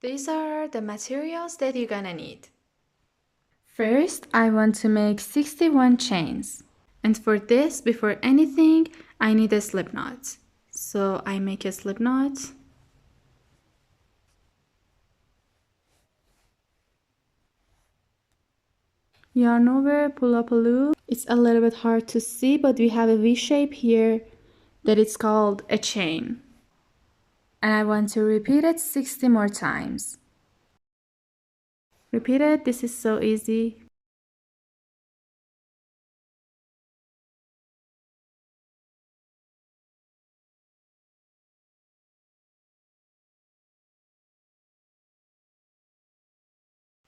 These are the materials that you're gonna need. First, I want to make 61 chains. And for this, before anything, I need a slip knot. So I make a slip knot. Yarn over, pull up a loop. It's a little bit hard to see, but we have a V shape here that it's called a chain. And I want to repeat it 60 more times. Repeat it, this is so easy.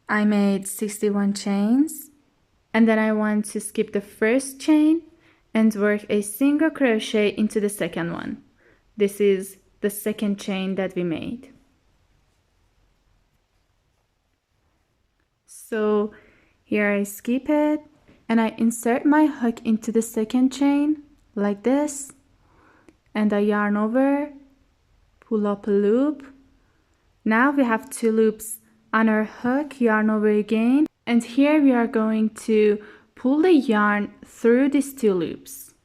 I made 61 chains, and then I want to skip the first chain and work a single crochet into the second one. This is the second chain that we made. So here I skip it and I insert my hook into the second chain like this, and I yarn over, pull up a loop. Now we have 2 loops on our hook, yarn over again, and here we are going to pull the yarn through these 2 loops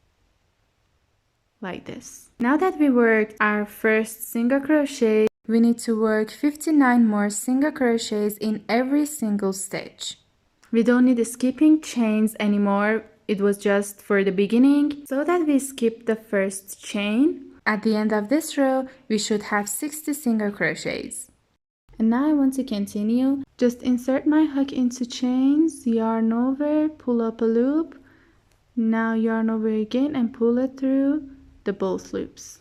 like this. Now that we worked our first single crochet, we need to work 59 more single crochets in every single stitch. We don't need skipping chains anymore. It was just for the beginning. So that we skip the first chain, at the end of this row we should have 60 single crochets. And now I want to continue. Just insert my hook into chains, yarn over, pull up a loop. Now yarn over again and pull it through the both loops.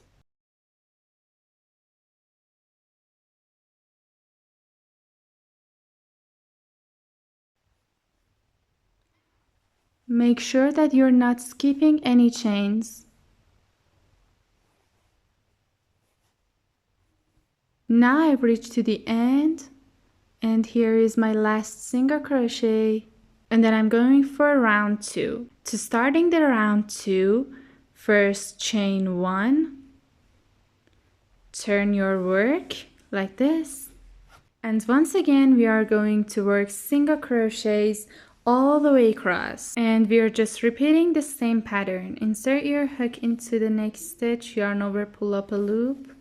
Make sure that you're not skipping any chains. Now I've reached to the end, and here is my last single crochet, and then I'm going for round 2. To starting the round 2, first chain 1, turn your work like this, and once again we are going to work single crochets all the way across, and we are just repeating the same pattern. Insert your hook into the next stitch, yarn over, pull up a loop.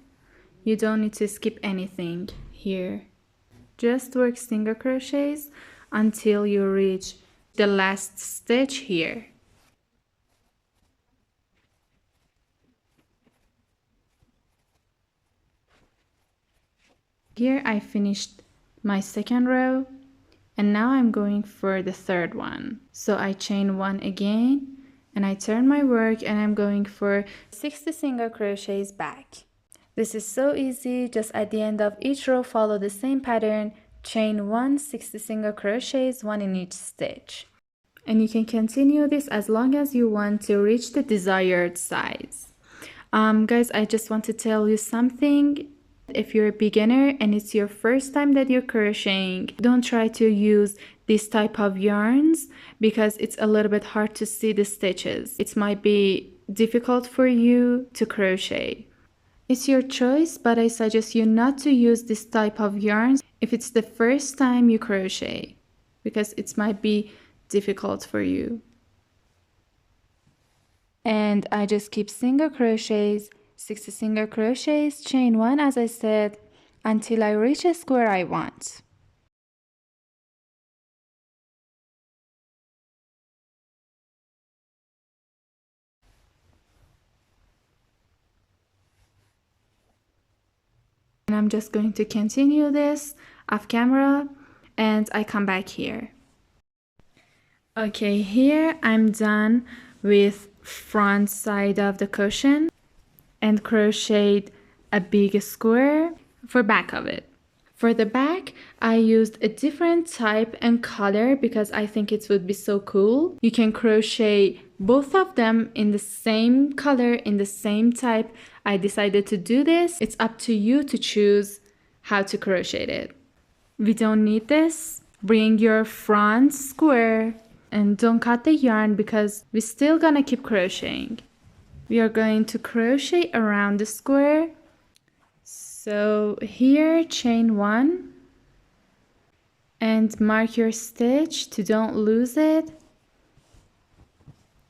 You don't need to skip anything here. Just work single crochets until you reach the last stitch here. Here I finished my second row, and now I'm going for the third one. So I chain 1 again, and I turn my work, and I'm going for 60 single crochets back. This is so easy. Just at the end of each row, follow the same pattern, chain 1, 60 single crochets, 1 in each stitch. And you can continue this as long as you want to reach the desired size. Guys, I just want to tell you something. If you're a beginner and it's your first time that you're crocheting, don't try to use this type of yarns because it's a little bit hard to see the stitches. It might be difficult for you to crochet. It's your choice, but I suggest you not to use this type of yarns if it's the first time you crochet, because it might be difficult for you. And I just keep single crochets, 60 single crochets, chain 1 as I said, until I reach a square I want. And I'm just going to continue this off camera, and I come back here. Okay, here I'm done with front side of the cushion and crocheted a big square for back of it. For the back, I used a different type and color because I think it would be so cool. You can crochet both of them in the same color, in the same type. I decided to do this. It's up to you to choose how to crochet it. We don't need this. Bring your front square and don't cut the yarn because we're still gonna keep crocheting. We are going to crochet around the square. So here chain 1, and mark your stitch to don't lose it.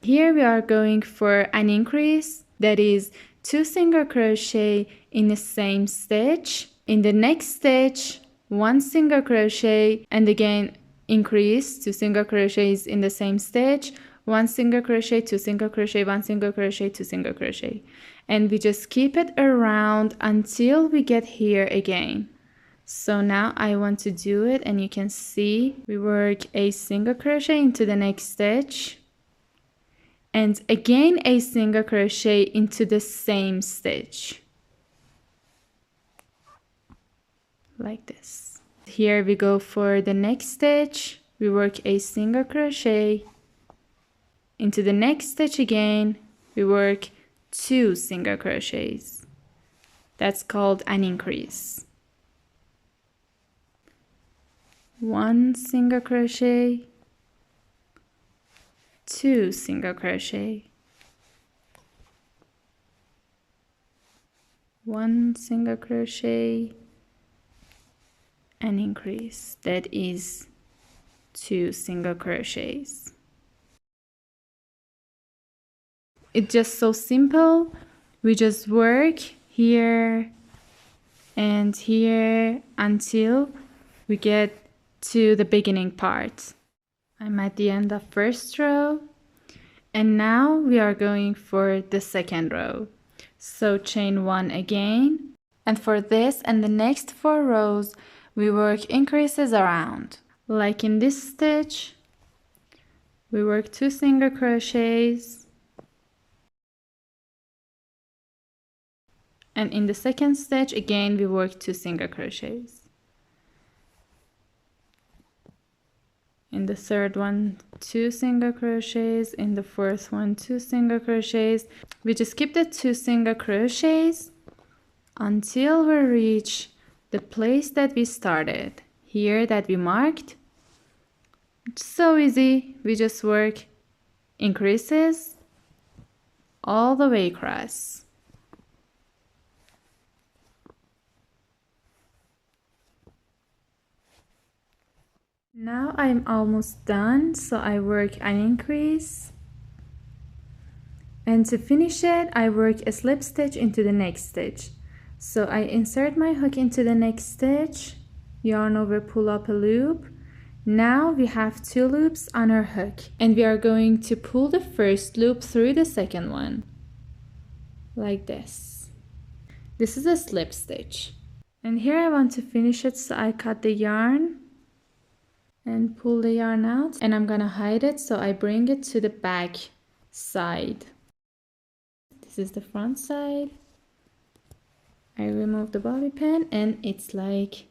Here we are going for an increase, that is 2 single crochet in the same stitch. In the next stitch, 1 single crochet, and again increase 2 single crochets in the same stitch, 1 single crochet, 2 single crochet, 1 single crochet, 2 single crochet, and we just keep it around until we get here again. So now I want to do it, and you can see we work a single crochet into the next stitch, and again a single crochet into the same stitch, like this. Here we go for the next stitch, we work a single crochet into the next stitch, again we work 2 single crochets. That's called an increase. 1 single crochet, 2 single crochet, 1 single crochet, an increase, that is 2 single crochets. It's just so simple. We just work here and here until we get to the beginning part. I'm at the end of first row, and now we are going for the second row. So chain 1 again, and for this and the next 4 rows we work increases around. Like in this stitch, we work 2 single crochets, and in the second stitch again we work 2 single crochets. In the third one, 2 single crochets. In the fourth one, 2 single crochets. We just keep the 2 single crochets until we reach the place that we started, here that we marked. It's so easy. We just work increases all the way across. Now I'm almost done, so I work an increase, and to finish it I work a slip stitch into the next stitch. So I insert my hook into the next stitch, yarn over, pull up a loop. Now we have 2 loops on our hook, and we are going to pull the first loop through the second one, like this. This is a slip stitch, and here I want to finish it, so I cut the yarn and pull the yarn out, and I'm gonna hide it, so I bring it to the back side. This is the front side. I remove the bobby pin, and it's like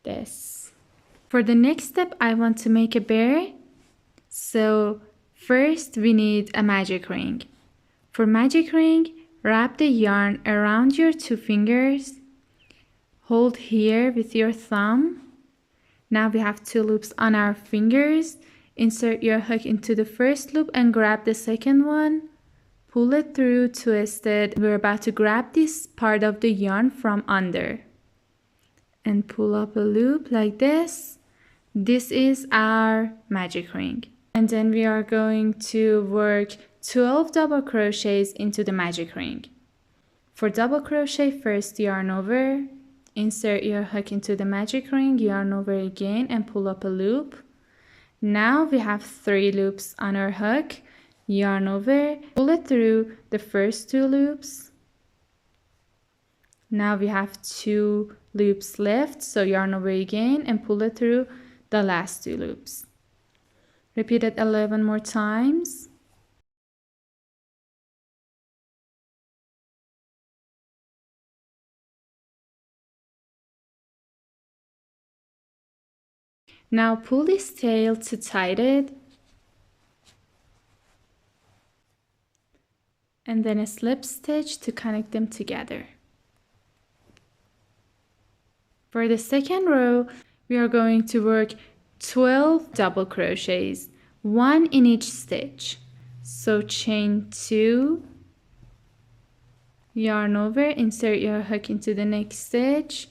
this. For the next step I want to make a bear, so first we need a magic ring. For magic ring, wrap the yarn around your 2 fingers, hold here with your thumb. Now we have 2 loops on our fingers. Insert your hook into the first loop and grab the second one. Pull it through, twist it. We're about to grab this part of the yarn from under and pull up a loop like this. This is our magic ring. And then we are going to work 12 double crochets into the magic ring. For double crochet, first yarn over, insert your hook into the magic ring, yarn over again, and pull up a loop. Now we have 3 loops on our hook, yarn over, pull it through the first 2 loops. Now we have 2 loops left, so yarn over again and pull it through the last 2 loops. Repeat it 11 more times. Now pull this tail to tighten it, and then a slip stitch to connect them together. For the second row, we are going to work 12 double crochets, 1 in each stitch. So chain 2, yarn over, insert your hook into the next stitch,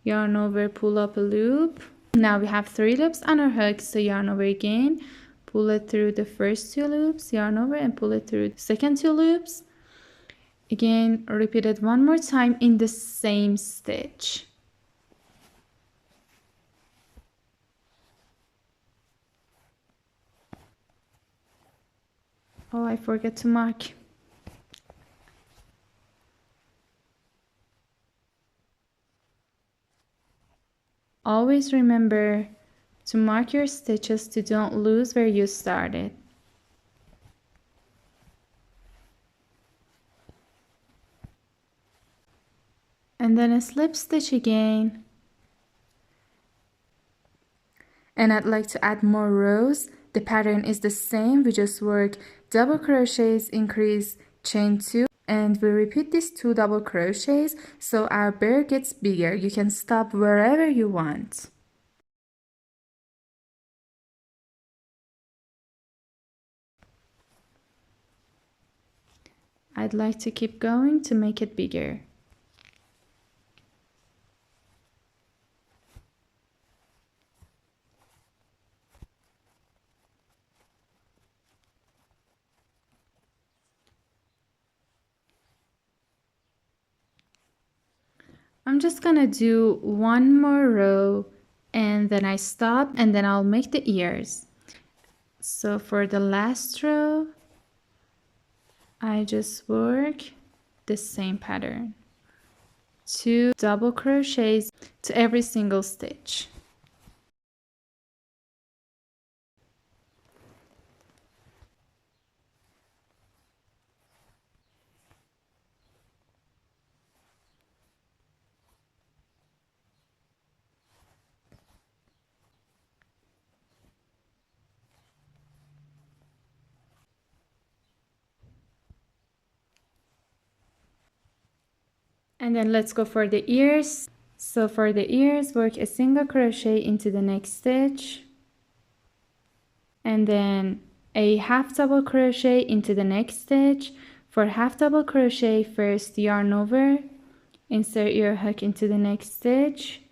yarn over, pull up a loop. Now we have 3 loops on our hook, so yarn over again, pull it through the first 2 loops, yarn over and pull it through the second 2 loops. Again, repeat it one more time in the same stitch. Oh, I forgot to mark. Always remember to mark your stitches to don't lose where you started. And then a slip stitch again. And I'd like to add more rows. The pattern is the same, we just work double crochets, increase chain 2, and we repeat these 2 double crochets so our bear gets bigger. You can stop wherever you want. I'd like to keep going to make it bigger. I'm just gonna do one more row and then I stop and then I'll make the ears. So for the last row, I just work the same pattern. 2 double crochets to every single stitch. And then let's go for the ears. So for the ears, work a single crochet into the next stitch, and then a half double crochet into the next stitch. For half double crochet, first yarn over, insert your hook into the next stitch,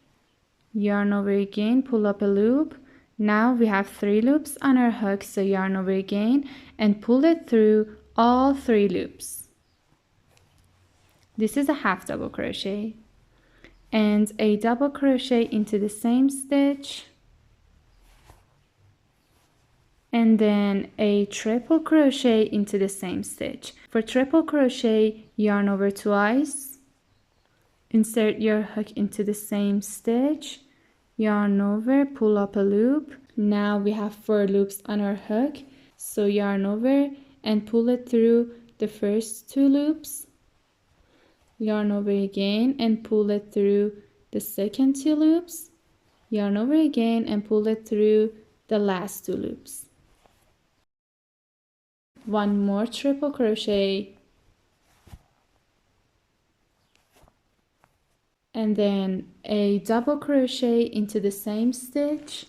yarn over again, pull up a loop. Now we have 3 loops on our hook, so yarn over again and pull it through all 3 loops. This is a half double crochet and a double crochet into the same stitch, and then a triple crochet into the same stitch. For triple crochet, yarn over twice, insert your hook into the same stitch, yarn over, pull up a loop. Now we have 4 loops on our hook, so yarn over and pull it through the first 2 loops, yarn over again and pull it through the second 2 loops, yarn over again and pull it through the last 2 loops. One more triple crochet, and then a double crochet into the same stitch,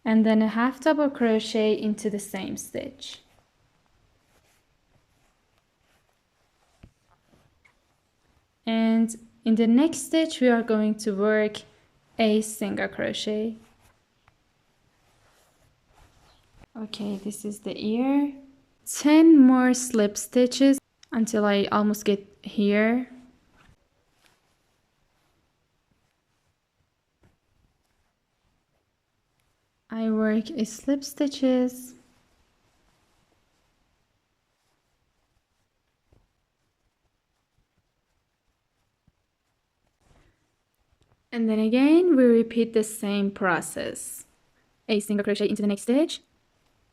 and then a half double crochet into the same stitch. And in the next stitch we are going to work a single crochet. Okay, this is the ear. 10 more slip stitches until I almost get here. I work a slip stitches, and then again we repeat the same process. A single crochet into the next stitch,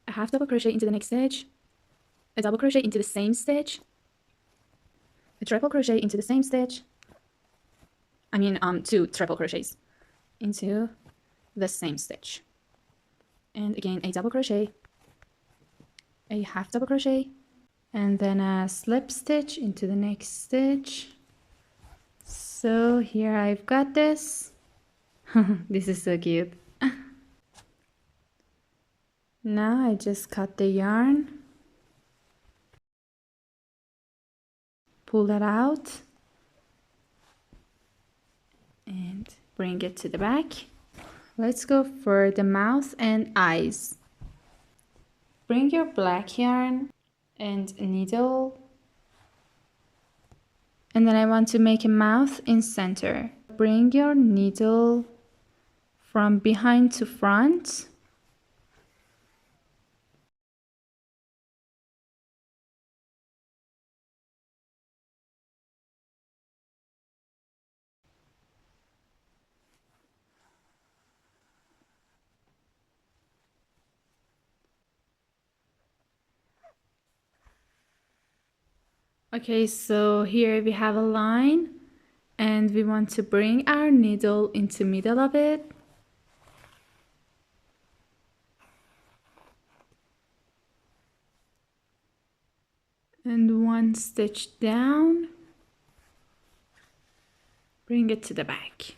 a half double crochet into the next stitch, a double crochet into the same stitch, a triple crochet into the same stitch, 2 triple crochets into the same stitch, and again a double crochet, a half double crochet, and then a slip stitch into the next stitch. So here I've got this. This is so cute. Now I just cut the yarn, pull it out, and bring it to the back. Let's go for the mouth and eyes. Bring your black yarn and needle, and then I want to make a mouth in center. Bring your needle from behind to front. Okay, so here we have a line and we want to bring our needle into middle of it. And one stitch down. Bring it to the back.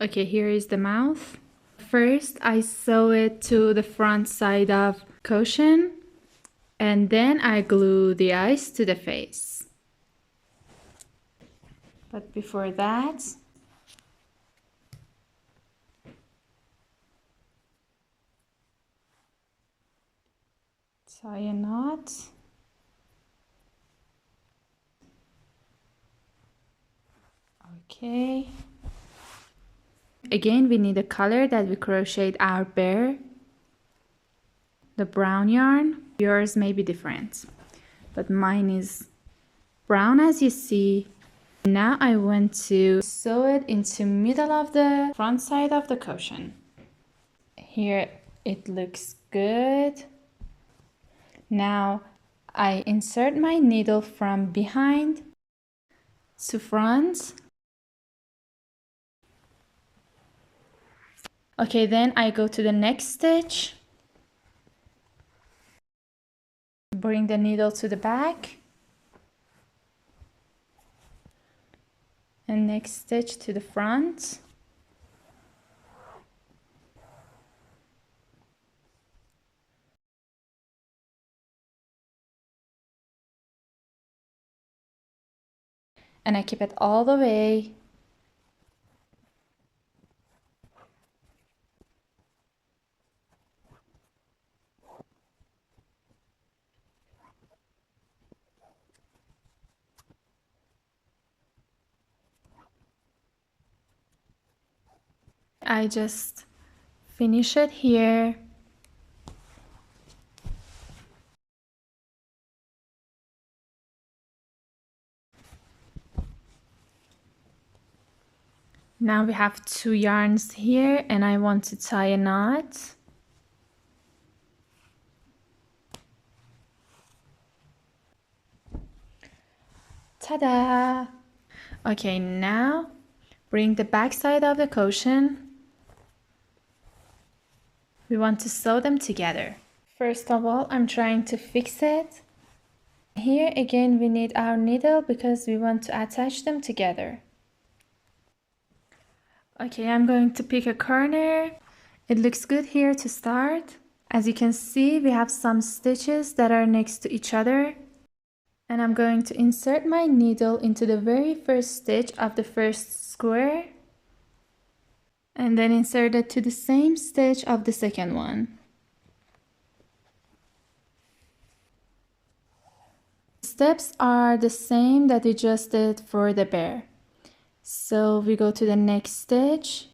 Okay, here is the mouth. First, I sew it to the front side of cushion, and then I glue the eyes to the face. But before that, tie a knot. Okay. Again, we need a color that we crocheted our bear. The brown yarn. Yours may be different, but mine is brown as you see. Now I want to sew it into middle of the front side of the cushion. Here it looks good. Now I insert my needle from behind to front. Okay, then I go to the next stitch. Bring the needle to the back. And next stitch to the front. And I keep it all the way. I just finish it here. Now we have 2 yarns here and I want to tie a knot. Ta-da! Okay, now bring the back side of the cushion. We want to sew them together. First of all, I'm trying to fix it. Here again we need our needle because we want to attach them together. Okay, I'm going to pick a corner. It looks good here to start. As you can see, we have some stitches that are next to each other. And I'm going to insert my needle into the very first stitch of the first square. And then insert it to the same stitch of the second one. Steps are the same that we just did for the bear. So we go to the next stitch.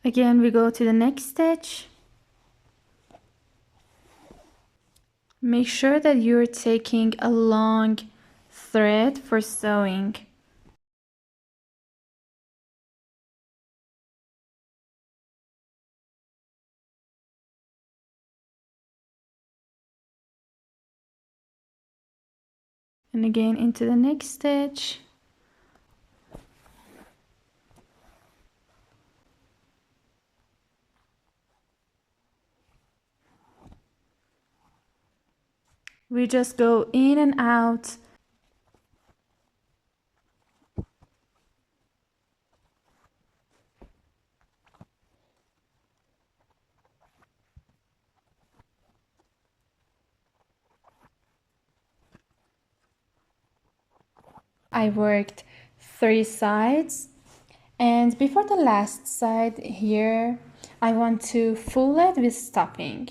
Again, we go to the next stitch. Make sure that you're taking a long thread for sewing. And again into the next stitch. We just go in and out. I worked 3 sides, and before the last side here, I want to full it with stuffing.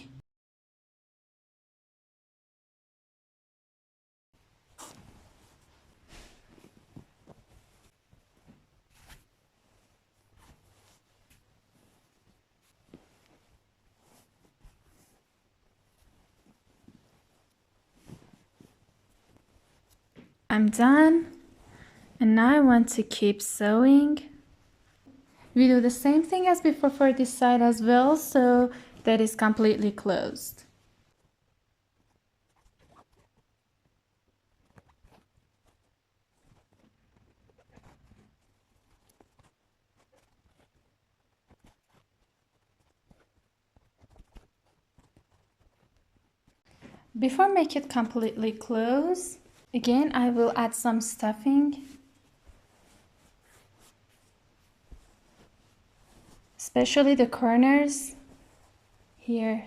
I'm done, and now I want to keep sewing. We do the same thing as before for this side as well, so that is completely closed. Before make it completely closed, again I will add some stuffing, especially the corners here.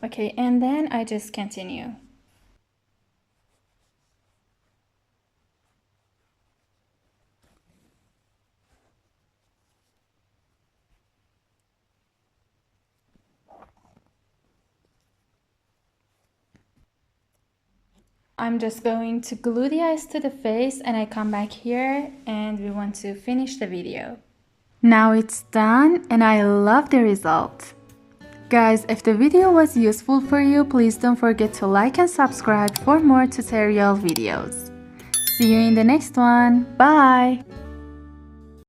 Okay, and then I just continue. I'm just going to glue the eyes to the face, and I come back here and we want to finish the video. Now it's done and I love the result. Guys, if the video was useful for you, please don't forget to like and subscribe for more tutorial videos. See you in the next one. Bye!